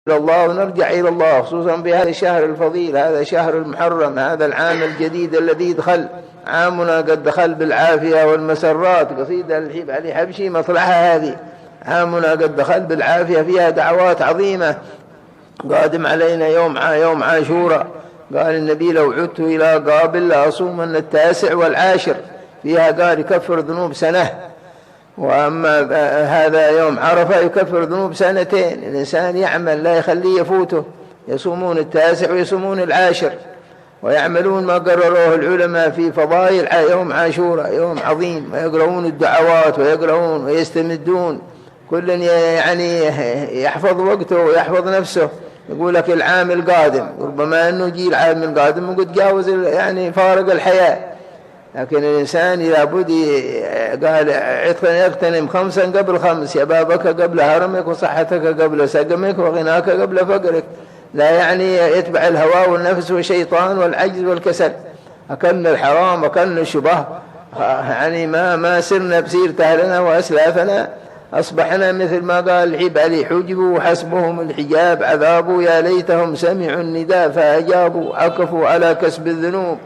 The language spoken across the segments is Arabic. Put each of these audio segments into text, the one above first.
إلى الله ونرجع إلى الله، خصوصا في هذا الشهر الفضيل، هذا شهر المحرم، هذا العام الجديد الذي دخل، عامنا قد دخل بالعافية والمسرات. قصيدة للحبيب علي حبشي مطلعها هذه، عامنا قد دخل بالعافية، فيها دعوات عظيمة. قادم علينا يوم عاشوراء، قال النبي لو عدت إلى قابل لأصومن 9 و10، فيها قال يكفر ذنوب سنة. وأما هذا يوم عرفة يكفر ذنوب 2 سنين. الإنسان يعمل لا يخليه يفوته، يصومون 9 ويصومون 10، ويعملون ما قرروه العلماء في فضائل يوم عاشوراء، يوم عظيم، ويقرؤون الدعوات ويقرؤون ويستمدون، كل يعني يحفظ وقته ويحفظ نفسه. يقول لك العام القادم، ربما أنه يجي العام القادم وقد جاوز يعني فارق الحياة. لكن الإنسان إذا بدي قال اغتنم 5 قبل 5، شبابك قبل هرمك، وصحتك قبل سقمك، وغناك قبل فقرك. لا يعني يتبع الهوى والنفس والشيطان والعجز والكسل، أكلنا الحرام وأكلنا الشبه، يعني ما سرنا بسيرة أهلنا وأسلافنا، أصبحنا مثل ما قال الحبيب علي حجبوا وحسبهم الحجاب عذابوا، يا ليتهم سمعوا النداء فأجابوا، عكفوا على كسب الذنوب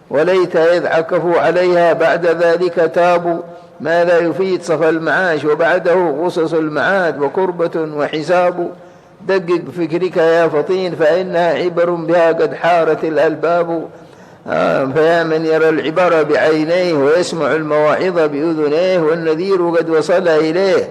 وليت إذ عكفوا عليها بعد ذلك تابوا. ماذا يفيد صفى المعاش وبعده غصص المعاد، وكربة وحساب. دقق فكرك يا فطين فإنها عبر بها قد حارت الألباب. فيا من يرى العبر بعينيه ويسمع المواعظ بأذنيه، والنذير قد وصل إليه